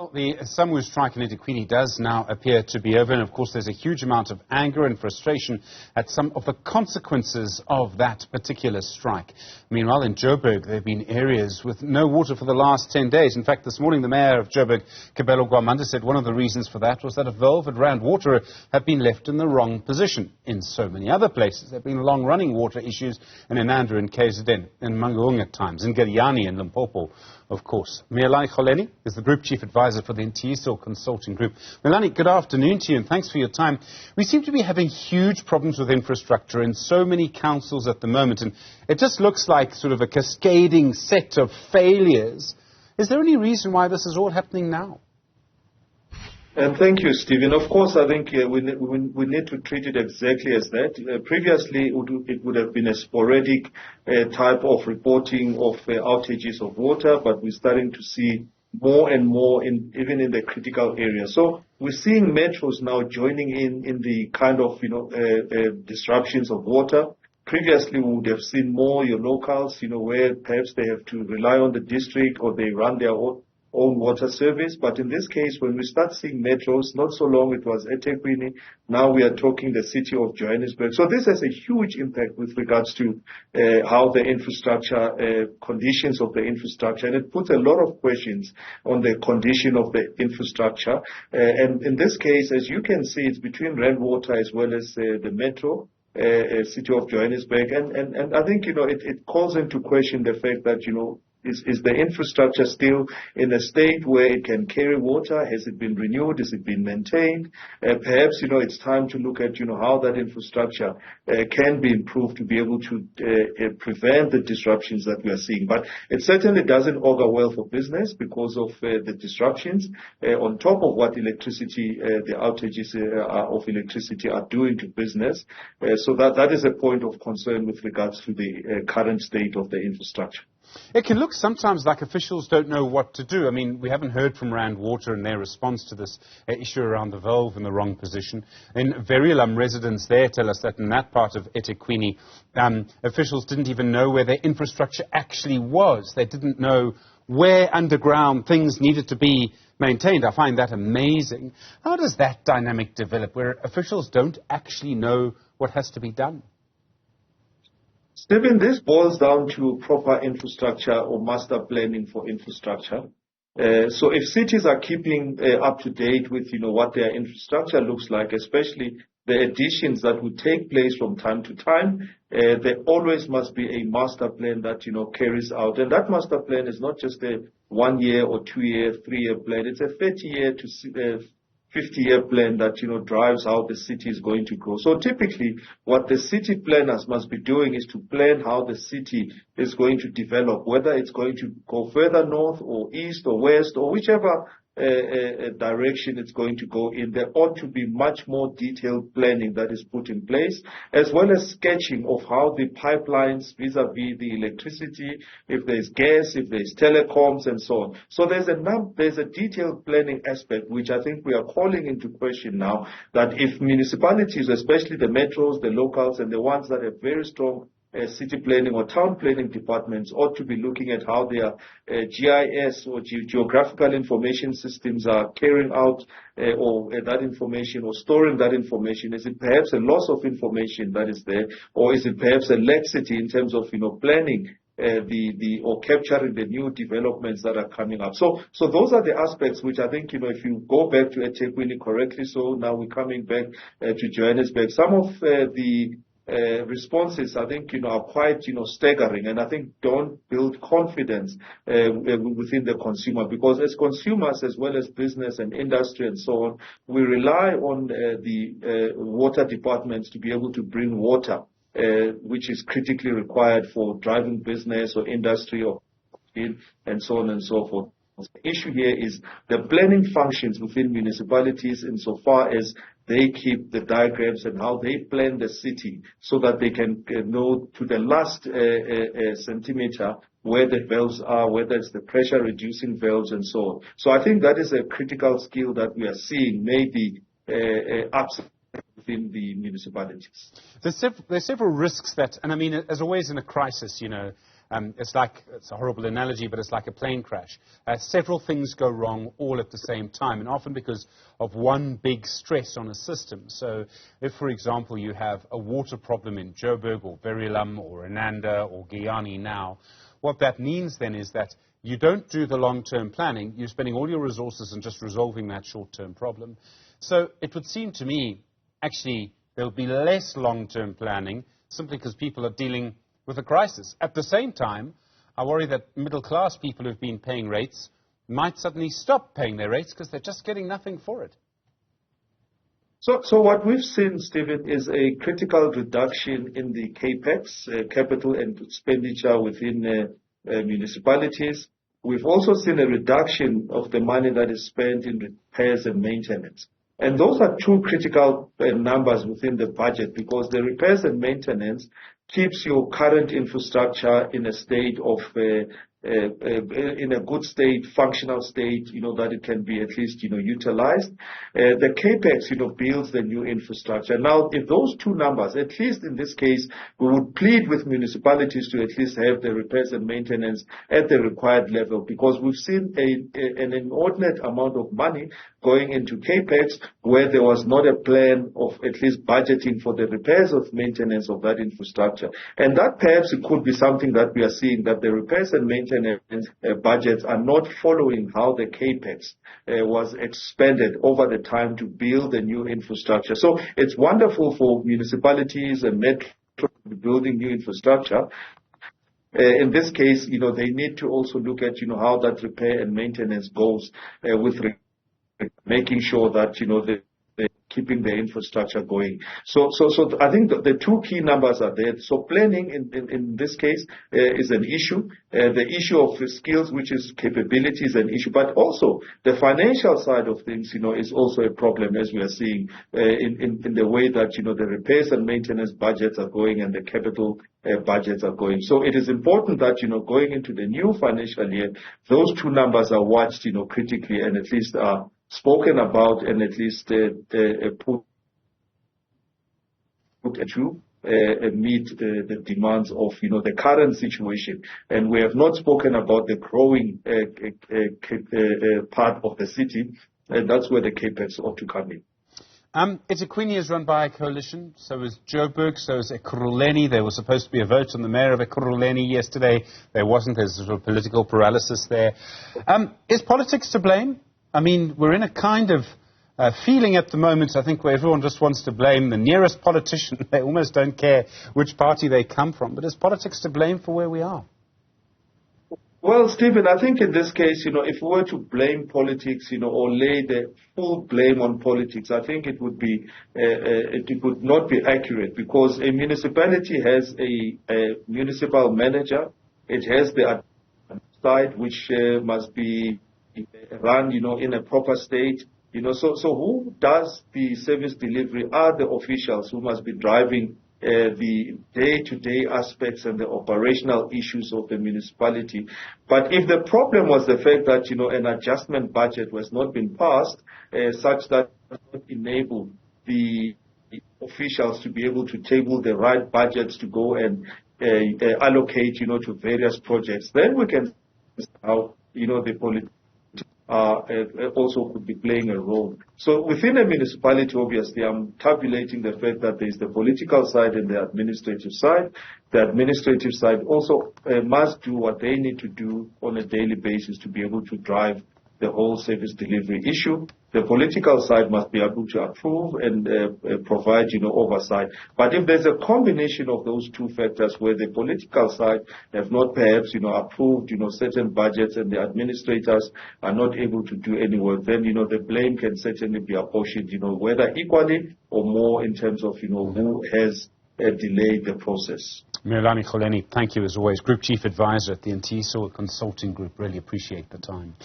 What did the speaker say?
Well, the Samu strike in eThekwini does now appear to be over, and of course there's a huge amount of anger and frustration at some of the consequences of that particular strike. Meanwhile, in Joburg, there have been areas with no water for the last 10 days. In fact, this morning the mayor of Joburg, Kabelo Gwamanda, said one of the reasons for that was that a valve at Rand Water had been left in the wrong position. In so many other places, there have been long-running water issues in Inanda, in KZN, in Mangaung at times, in Gariani, in Limpopo, of course. Miyelani Holeni is the Group Chief Advisor for the Ntiyiso Consulting Group. Miyelani, good afternoon to you and thanks for your time. We seem to be having huge problems with infrastructure in so many councils at the moment, and it just looks like sort of a cascading set of failures. Is there any reason why this is all happening now? And thank you, Stephen. Of course, I think we need to treat it exactly as that. Previously, it would have been a sporadic type of reporting of outages of water, but we're starting to see more and more, even in the critical areas. So we're seeing metros now joining in the kind of disruptions of water. Previously, we would have seen more your locals, where perhaps they have to rely on the district or they run their own water service. But in this case, when we start seeing metros, not so long it was eThekwini, now we are talking the city of Johannesburg. So this has a huge impact with regards to how the infrastructure, conditions of the infrastructure, and it puts a lot of questions on the condition of the infrastructure. And in this case, as you can see, it's between Rand Water as well as the metro. City of Johannesburg, and I think it calls into question the fact that is the infrastructure still in a state where it can carry water? Has it been renewed? Has it been maintained? Perhaps it's time to look at how that infrastructure can be improved to be able to prevent the disruptions that we are seeing. But it certainly doesn't augur well for business because of the disruptions on top of what electricity, the outages of electricity are doing to business. So that is a point of concern with regards to the current state of the infrastructure. It can look sometimes like officials don't know what to do. I mean, we haven't heard from Rand Water and their response to this issue around the valve in the wrong position. In Verulam, residents there tell us that in that part of eThekwini, officials didn't even know where their infrastructure actually was. They didn't know where underground things needed to be maintained. I find that amazing. How does that dynamic develop, where officials don't actually know what has to be done? Stephen, this boils down to proper infrastructure or master planning for infrastructure. So if cities are keeping up to date with what their infrastructure looks like, especially the additions that would take place from time to time, there always must be a master plan that carries out. And that master plan is not just a 1 year or 2 year, 3 year plan. It's a 30-year to 50-year plan that drives how the city is going to grow. So typically, what the city planners must be doing is to plan how the city is going to develop, whether it's going to go further north or east or west or whichever direction it's going to go in. There ought to be much more detailed planning that is put in place, as well as sketching of how the pipelines vis-a-vis the electricity, if there's gas, if there's telecoms, and so on. So there's a detailed planning aspect which I think we are calling into question now, that if municipalities, especially the metros, the locals, and the ones that have very strong city planning or town planning departments, ought to be looking at how their GIS or geographical information systems are carrying out or that information or storing that information. Is it perhaps a loss of information that is there, or is it perhaps a laxity in terms of planning or capturing the new developments that are coming up? So those are the aspects which I think if you go back to eThekwini correctly, so now we're coming back to Johannesburg. Some of the responses, I think, are quite, staggering, and I think don't build confidence within the consumer, because as consumers, as well as business and industry and so on, we rely on the water departments to be able to bring water, which is critically required for driving business or industry or and so on and so forth. The issue here is the planning functions within municipalities insofar as they keep the diagrams and how they plan the city so that they can know to the last centimeter where the valves are, whether it's the pressure reducing valves and so on. So I think that is a critical skill that we are seeing maybe absent within the municipalities. There's several risks that, and I mean, as always in a crisis, it's a horrible analogy, but it's like a plane crash. Several things go wrong all at the same time, and often because of one big stress on a system. So if, for example, you have a water problem in Joburg or Verulam or Ananda or Giyani now, what that means then is that you don't do the long-term planning. You're spending all your resources on just resolving that short-term problem. So it would seem to me, actually, there'll be less long-term planning simply because people are dealing with a crisis. At the same time, I worry that middle-class people who've been paying rates might suddenly stop paying their rates because they're just getting nothing for it. So what we've seen, Stephen, is a critical reduction in the capex, capital and expenditure within municipalities. We've also seen a reduction of the money that is spent in repairs and maintenance. And those are two critical numbers within the budget, because the repairs and maintenance keeps your current infrastructure in a state of in a good state, functional state, that it can be at least, utilized. The capex, builds the new infrastructure. Now, if those two numbers, at least in this case, we would plead with municipalities to at least have the repairs and maintenance at the required level, because we've seen an inordinate amount of money going into capex where there was not a plan of at least budgeting for the repairs of maintenance of that infrastructure. And that perhaps it could be something that we are seeing, that the repairs and maintenance budgets are not following how the capex was expended over the time to build the new infrastructure. So it's wonderful for municipalities and metro to be building new infrastructure. In this case, they need to also look at, how that repair and maintenance goes with making sure that, they're keeping the infrastructure going. So I think the two key numbers are there. So planning in this case is an issue. The issue of the skills, which is capability, is an issue. But also the financial side of things, is also a problem, as we are seeing in the way that, the repairs and maintenance budgets are going and the capital budgets are going. So it is important that, going into the new financial year, those two numbers are watched, critically, and at least are spoken about, and at least put to meet the demands of, the current situation. And we have not spoken about the growing part of the city, and that's where the capex ought to come in. eThekwini is run by a coalition, so is Joburg, so is Ekurhuleni. There was supposed to be a vote on the mayor of Ekurhuleni yesterday. There wasn't. There's sort of political paralysis there. Is politics to blame? I mean, we're in a kind of feeling at the moment, I think, where everyone just wants to blame the nearest politician. They almost don't care which party they come from. But is politics to blame for where we are? Well, Stephen, I think in this case, if we were to blame politics, or lay the full blame on politics, I think it would be, it would not be accurate, because a municipality has a municipal manager. It has the side which must be run, in a proper state. So who does the service delivery are the officials who must be driving the day-to-day aspects and the operational issues of the municipality. But if the problem was the fact that, an adjustment budget was not being passed, such that it would enable the officials to be able to table the right budgets to go and allocate, to various projects, then we can see how, the politics also could be playing a role. So within a municipality, obviously, I'm tabulating the fact that there is the political side and the administrative side. The administrative side also must do what they need to do on a daily basis to be able to drive the whole service delivery issue. The political side must be able to approve and provide, oversight. But if there's a combination of those two factors where the political side have not perhaps, approved, certain budgets, and the administrators are not able to do any work, then, the blame can certainly be apportioned, whether equally or more in terms of, who has delayed the process. Miyelani Holeni, thank you as always. Group Chief Advisor at the Newzroom Consulting Group. Really appreciate the time.